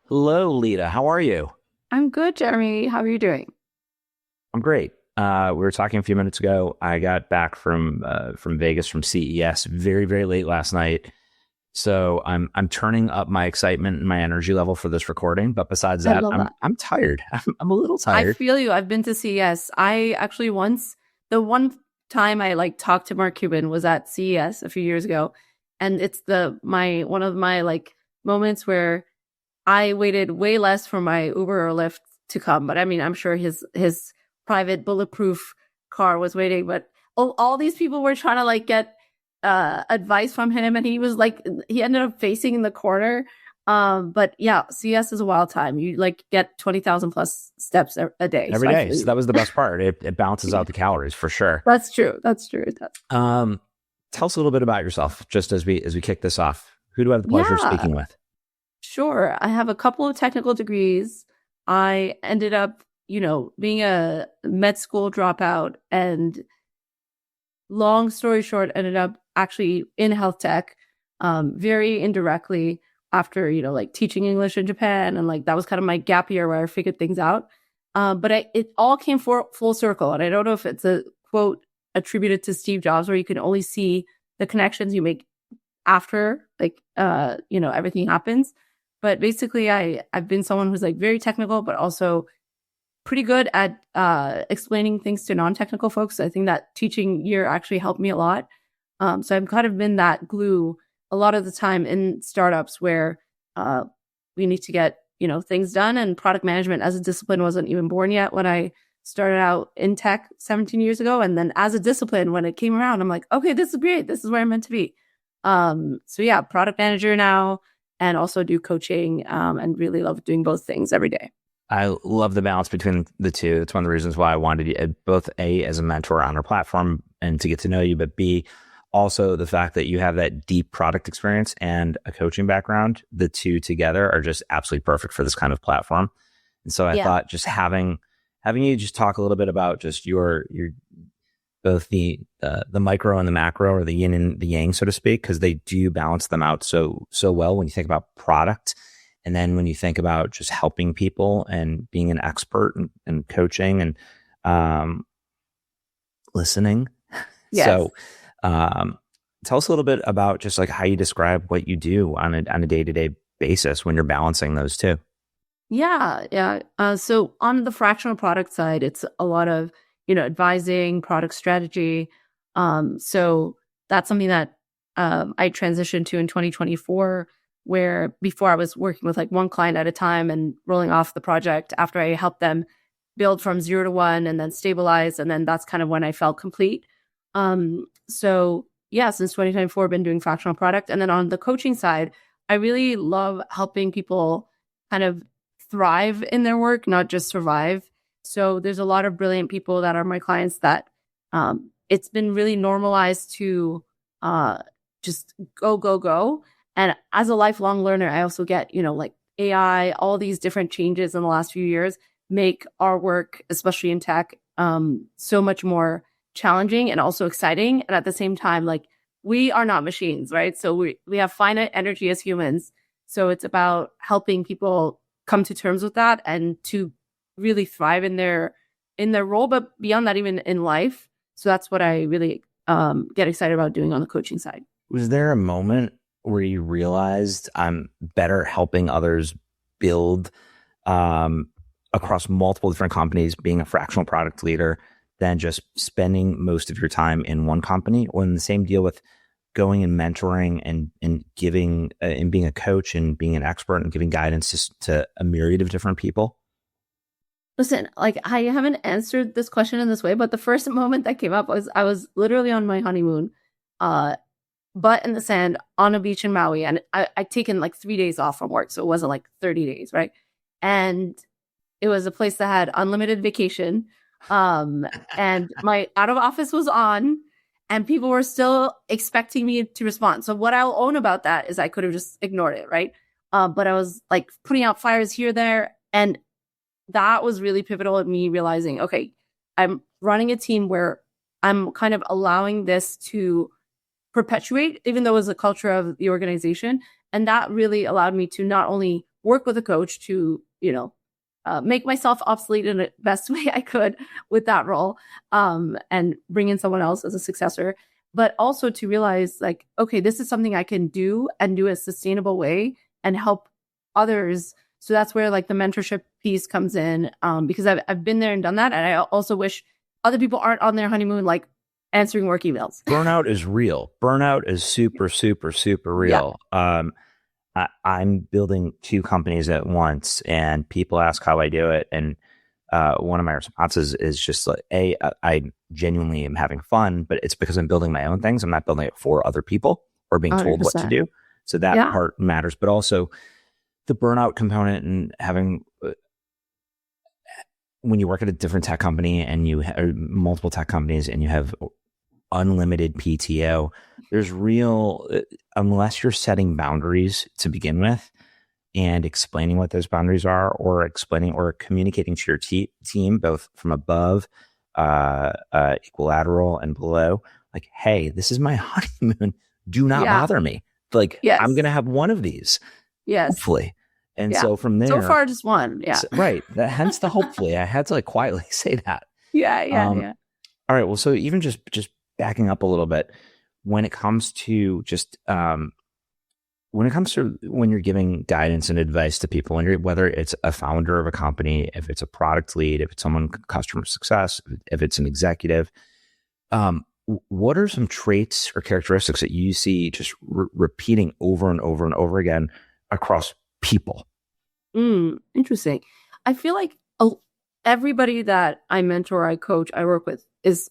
Hello, Lita. How are you? I'm good, Jeremy. How are you doing? I'm great. We were talking a few minutes ago. I got back from Vegas from CES very, very late last night. So I'm turning up my excitement and my energy level for this recording. But besides I that, love I'm that. I'm tired. I'm a little I tired. feel you. I've been to CES. I actually the one time I talked to Mark Cuban was at CES a few years ago. And it's one of my moments where I waited way less for my Uber or Lyft to come. But I mean, I'm sure his private bulletproof car was waiting. But all these people were trying to get advice from him, and he ended up facing in the corner. But yeah, CS is a wild time. You get 20,000 plus steps a day. Every So I day. feel So you. that was the best part. It balances out the calories for sure. That's true. That's true. Um, Tell us a little bit about yourself, just as we kick this off. Who do I have the pleasure of Yeah, speaking with? sure. I have a couple of technical degrees. I ended up, being a med school dropout, and long story short, ended up actually in health tech, very indirectly after, teaching English in Japan. And that was kind of my gap year where I figured things out. But it all came full circle. And I don't know if it's a quote attributed to Steve Jobs, where you can only see the connections you make after everything happens. But basically I've been someone who's very technical, but also pretty good at explaining things to non-technical folks. I think that teaching year actually helped me a lot. So I've kind of been that glue a lot of the time in startups where we need to get things done, and product management as a discipline wasn't even born yet when I started out in tech 17 years ago. And then as a discipline, when it came around, I'm like, okay, this is great. This is where I'm meant to be. So yeah, product manager now, and also do coaching, and really love doing both things every day. I love the balance between the two. It's one of the reasons why I wanted you both A, as a mentor on our platform and to get to know you, but B, also the fact that you have that deep product experience and a coaching background. The two together are just absolutely perfect for this kind of platform. And so I Yeah. thought just having you just talk a little bit about just your both the micro and the macro, or the yin and the yang, so to speak, because they do balance them out so well when you think about product. And then when you think about just helping people and being an expert and coaching and listening. Yes. So tell us a little bit about just how you describe what you do on a day-to-day basis when you're balancing those two. Yeah, yeah. So on the fractional product side, it's a lot of, advising, product strategy. So that's something that I transitioned to in 2024, where before I was working with one client at a time and rolling off the project after I helped them build from 0 to 1 and then stabilize. And then that's kind of when I felt complete. So yeah, since 2024, I've been doing fractional product. And then on the coaching side, I really love helping people kind of thrive in their work, not just survive. So there's a lot of brilliant people that are my clients that it's been really normalized to just go, go, go. And as a lifelong learner, I also get, AI, all these different changes in the last few years make our work, especially in tech, so much more challenging and also exciting. And at the same time, we are not machines, right? So we have finite energy as humans. So it's about helping people come to terms with that and to really thrive in their role, but beyond that, even in life. So that's what I really get excited about doing on the coaching side. Was there a moment where you realized I'm better helping others build across multiple different companies, being a fractional product leader, than just spending most of your time in one company? Or in the same deal with going and mentoring and giving and being a coach and being an expert and giving guidance to a myriad of different people? Listen, I haven't answered this question in this way, but the first moment that came up was I was literally on my honeymoon, butt in the sand on a beach in Maui. And I'd taken 3 days off from work. So it wasn't 30 days, right? And it was a place that had unlimited vacation. And my out of office was on, and people were still expecting me to respond. So what I'll own about that is I could have just ignored it, right? But I was putting out fires here, there, and that was really pivotal in me realizing, okay, I'm running a team where I'm kind of allowing this to perpetuate, even though it was a culture of the organization. And that really allowed me to not only work with a coach to, make myself obsolete in the best way I could with that role, and bring in someone else as a successor. But also to realize like, okay, this is something I can do and do a sustainable way and help others. So that's where like the mentorship piece comes in, because I've been there and done that. And I also wish other people aren't on their honeymoon, like answering work emails. Burnout is real. Burnout is super, super, super real. Yeah. I'm building 2 companies at once, and people ask how I do it. And one of my responses is just like, I genuinely am having fun, but it's because I'm building my own things. I'm not building it for other people or being 100%. Told what to do. So that part matters, but also the burnout component and having, when you work at a different tech company and you have multiple tech companies and you have unlimited PTO, there's real, unless you're setting boundaries to begin with and explaining what those boundaries are, or explaining or communicating to your team, both from above, equilateral and below, like, hey, this is my honeymoon. Do not bother me. Like, I'm going to have one of these. Hopefully. And so from there, so far just one. Right. Hence the hopefully. I had to like quietly say that. Yeah. All right. Well, so even just backing up a little bit, when it comes to just when you're giving guidance and advice to people, whether it's a founder of a company, if it's a product lead, if it's someone customer success, if it's an executive, what are some traits or characteristics that you see just repeating over and over and over again across people? Interesting. I feel like everybody that I mentor, I coach, I work with is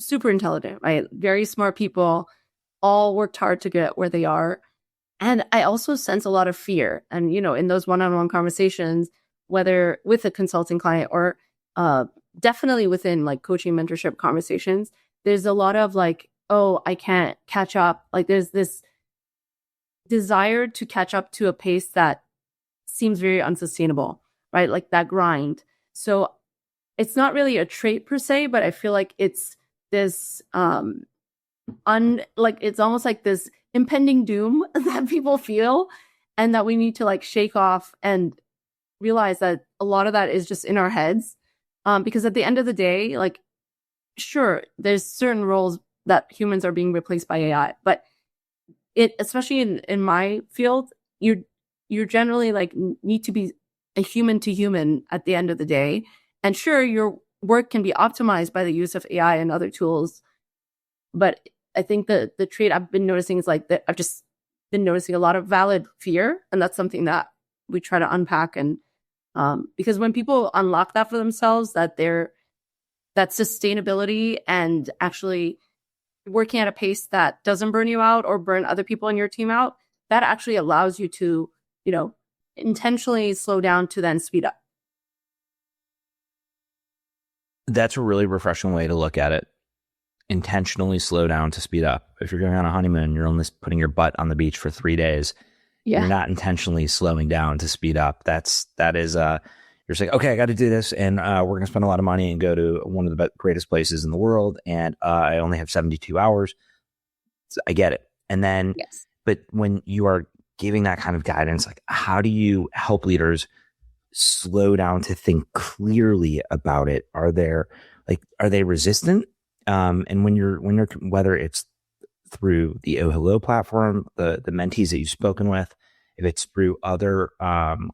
super intelligent, right? Very smart people, all worked hard to get where they are. And I also sense a lot of fear. And, in those one-on-one conversations, whether with a consulting client or definitely within like coaching mentorship conversations, there's a lot of like, oh, I can't catch up. Like there's this desire to catch up to a pace that seems very unsustainable, right? Like that grind. So it's not really a trait per se, but I feel like it's this it's almost like this impending doom that people feel, and that we need to like shake off and realize that a lot of that is just in our heads. Because at the end of the day, like, sure, there's certain roles that humans are being replaced by AI, but especially in my field, you're generally like need to be a human to human at the end of the day. And sure, your work can be optimized by the use of AI and other tools, but I think the trait I've been noticing is like that I've just been noticing a lot of valid fear, and that's something that we try to unpack. And because when people unlock that for themselves, that sustainability and actually working at a pace that doesn't burn you out or burn other people in your team out, that actually allows you to, intentionally slow down to then speed up. That's a really refreshing way to look at it. Intentionally slow down to speed up. If you're going on a honeymoon, you're only putting your butt on the beach for 3 days. You're not intentionally slowing down to speed up. That is you're saying, okay, I got to do this, and we're going to spend a lot of money and go to one of the greatest places in the world, and I only have 72 hours. So I get it. And then, but when you are giving that kind of guidance, like, how do you help leaders slow down to think clearly about it? Are they resistant? And when you're whether it's through the OhHello platform, the mentees that you've spoken with, if it's through other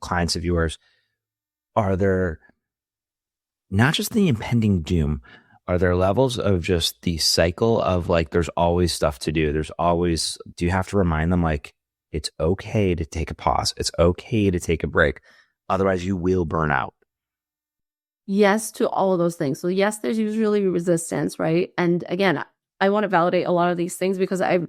clients of yours, are there not just the impending doom? Are there levels of just the cycle of like, there's always stuff to do? Do you have to remind them like, it's okay to take a pause. It's okay to take a break. Otherwise you will burn out. Yes to all of those things. So yes, there's usually resistance, right? And again, I want to validate a lot of these things because I've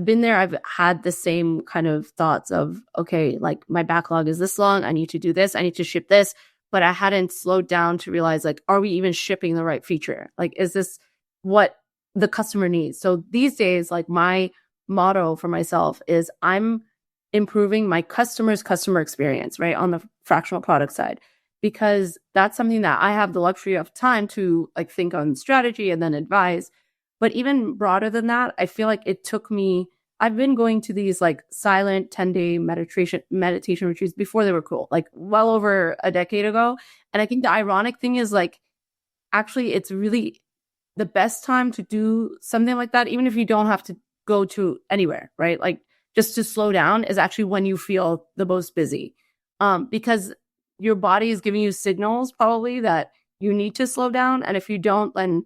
been there. I've had the same kind of thoughts of, okay, like my backlog is this long. I need to do this. I need to ship this. But I hadn't slowed down to realize, like, are we even shipping the right feature? Like, is this what the customer needs? So these days, like my motto for myself is I'm improving my customer experience, right? On the fractional product side, because that's something that I have the luxury of time to like think on strategy and then advise. But even broader than that, I feel like it took me I've been going to these like silent 10-day meditation retreats before they were cool, like well over a decade ago. And I think the ironic thing is like, actually, it's really the best time to do something like that, even if you don't have to go to anywhere, right? Like just to slow down is actually when you feel the most busy, because your body is giving you signals probably that you need to slow down. And if you don't, then,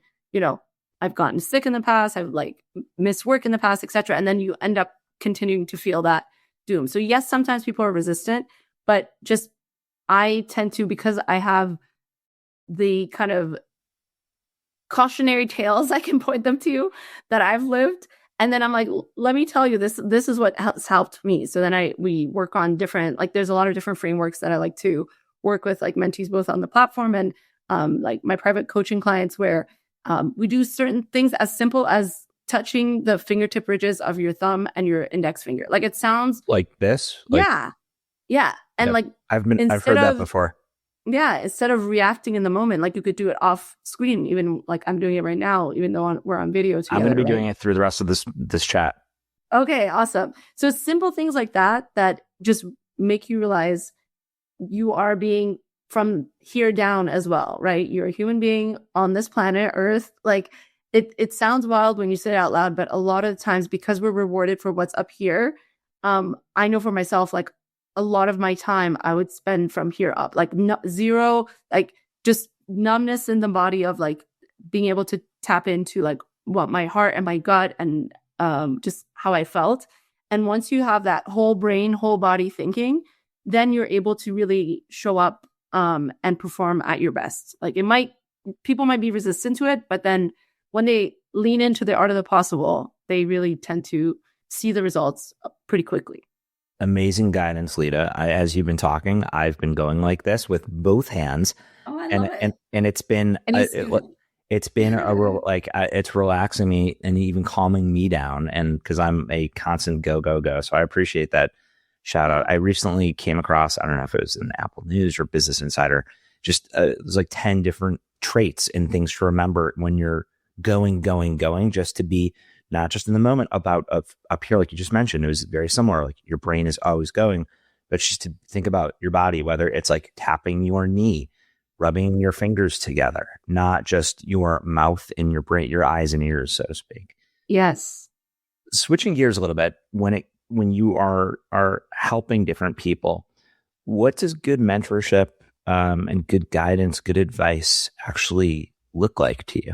I've gotten sick in the past, I've like missed work in the past, etc. And then you end up continuing to feel that doom. So yes, sometimes people are resistant, but just I tend to, because I have the kind of cautionary tales I can point them to that I've lived. And then I'm like, let me tell you, this is what has helped me. So then we work on different, like there's a lot of different frameworks that I like to work with, like mentees both on the platform and like my private coaching clients, where we do certain things as simple as touching the fingertip ridges of your thumb and your index finger. Like it sounds like this. Yeah. And Yep. like I've heard that before. Yeah, instead of reacting in the moment, like you could do it off screen, even like I'm doing it right now, even though we're on video together. I'm going to be doing it through the rest of this chat. Okay, awesome. So simple things like that just make you realize you are being from here down as well, right? You're a human being on this planet Earth. Like it sounds wild when you say it out loud, but a lot of the times, because we're rewarded for what's up here, I know for myself, like a lot of my time I would spend from here up, like zero, like just numbness in the body of like being able to tap into like what my heart and my gut and just how I felt. And once you have that whole brain, whole body thinking, then you're able to really show up and perform at your best. Like people might be resistant to it, but then when they lean into the art of the possible, they really tend to see the results pretty quickly. Amazing guidance, Lida. As you've been talking, I've been going like this with both hands. Oh, I love it. And it's been it's been it's relaxing me and even calming me down, and because I'm a constant go. So I appreciate that shout out. I recently came across, I don't know if it was in Apple News or Business Insider, just it was like 10 different traits and things to remember when you're going, just to be not just in the moment about up here, like you just mentioned. It was very similar. Like your brain is always going, but just to think about your body, whether it's like tapping your knee, rubbing your fingers together, not just your mouth and your brain, your eyes and ears, so to speak. Yes. Switching gears a little bit, when you are helping different people, what does good mentorship and good guidance, good advice actually look like to you?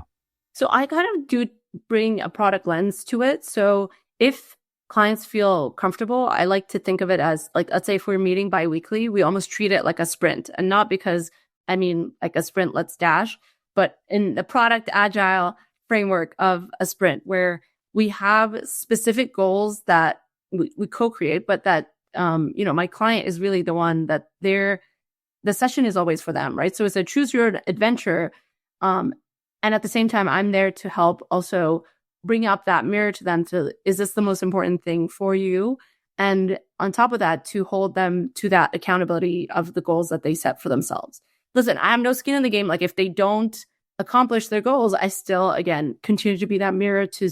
So I kind of do bring a product lens to it. So if clients feel comfortable, I like to think of it as like, let's say if we're meeting bi-weekly, we almost treat it like a sprint, and not because like a sprint, let's dash, but in the product agile framework of a sprint where we have specific goals that we co-create, but that, my client is really the one that the session is always for them, right? So it's a choose your adventure. And at the same time, I'm there to help also bring up that mirror to them is this the most important thing for you? And on top of that, to hold them to that accountability of the goals that they set for themselves. Listen, I have no skin in the game. Like if they don't accomplish their goals, I still, again, continue to be that mirror to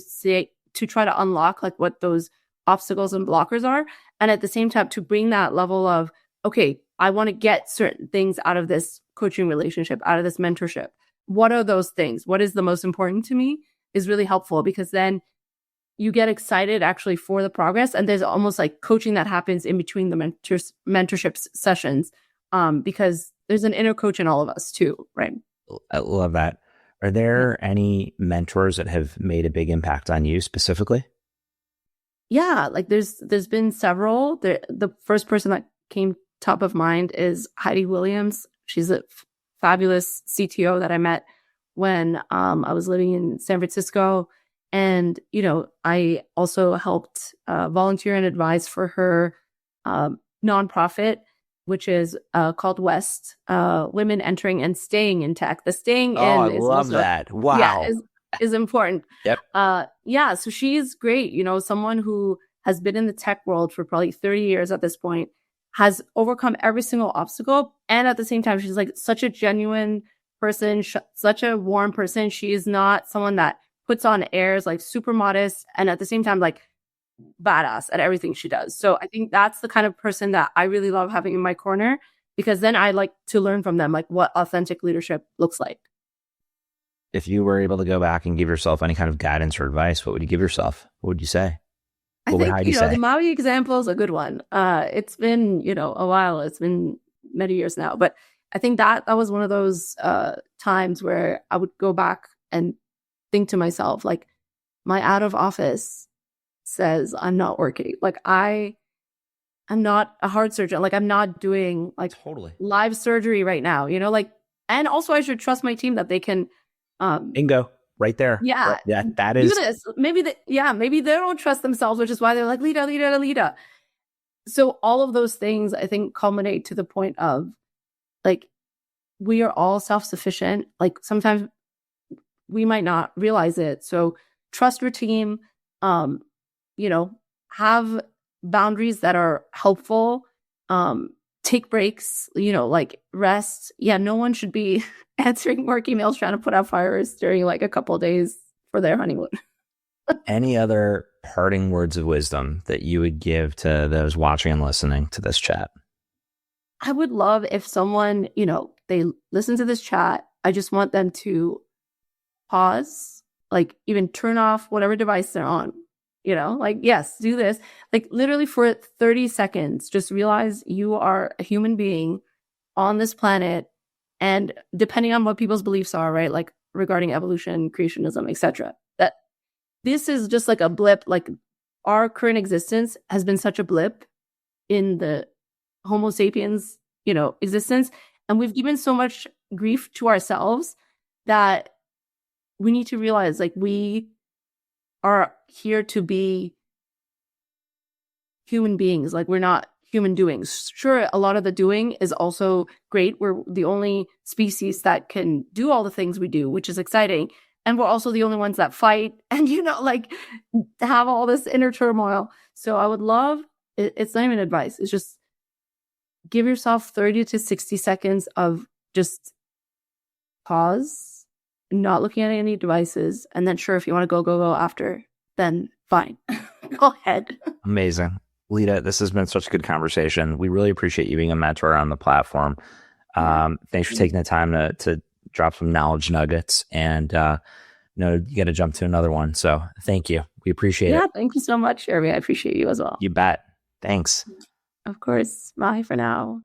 try to unlock like what those obstacles and blockers are. And at the same time, to bring that level of, okay, I want to get certain things out of this coaching relationship, out of this mentorship. What are those things? What is the most important to me is really helpful, because then you get excited actually for the progress. And there's almost like coaching that happens in between the mentorship sessions, because there's an inner coach in all of us too, right? I love that. Are there any mentors that have made a big impact on you specifically? Yeah, like there's been several. The first person that came top of mind is Heidi Williams. She's a fabulous CTO that I met when I was living in San Francisco. And, I also helped volunteer and advise for her nonprofit, which is called West, Women Entering and Staying in Tech. The staying in I is love also, that. Wow. Yeah, is important. Yep. So she's great. Someone who has been in the tech world for probably 30 years at this point, has overcome every single obstacle. And at the same time, she's like such a genuine person, such a warm person. She is not someone that puts on airs, like super modest. And at the same time, like badass at everything she does. So I think that's the kind of person that I really love having in my corner, because then I like to learn from them, like what authentic leadership looks like. If you were able to go back and give yourself any kind of guidance or advice, what would you give yourself? What would you say? I What would think, Heidi say? the Maui example is a good one. It's been, a while. It's been many years now, but I think that was one of those times where I would go back and think to myself, like, my out of office says I'm not working. Like, I'm not a heart surgeon. Like, I'm not doing like Totally. live surgery right now, like, and also I should trust my team that they can, bingo, right there. yeah, Right, that is. do this. Maybe maybe they don't trust themselves, which is why they're like, Lida. So all of those things, I think, culminate to the point of, like, we are all self-sufficient. Like, sometimes we might not realize it. So trust your team, have boundaries that are helpful, take breaks, like rest. Yeah, no one should be answering work emails trying to put out fires during like a couple of days for their honeymoon. Any other parting words of wisdom that you would give to those watching and listening to this chat? I would love if someone, they listen to this chat. I just want them to pause, like even turn off whatever device they're on, like, yes, do this. Like, literally for 30 seconds, just realize you are a human being on this planet. And depending on what people's beliefs are, right, like regarding evolution, creationism, etc., that this is just like a blip. Like, our current existence has been such a blip in the Homo sapiens, existence. And we've given so much grief to ourselves that we need to realize, like, we are here to be human beings. Like, we're not human doings. Sure, a lot of the doing is also great. We're the only species that can do all the things we do, which is exciting. And we're also the only ones that fight and, like, have all this inner turmoil. So I would love, it's not even advice. It's just give yourself 30 to 60 seconds of just pause, not looking at any devices. And then, sure, if you want to go after, then fine. Go ahead. Amazing. Lida, this has been such a good conversation. We really appreciate you being a mentor on the platform. Thanks for taking the time to drop some knowledge nuggets, and you got to jump to another one. So thank you. We appreciate it. Yeah, thank you so much, Jeremy. I appreciate you as well. You bet. Thanks. Of course. Bye for now.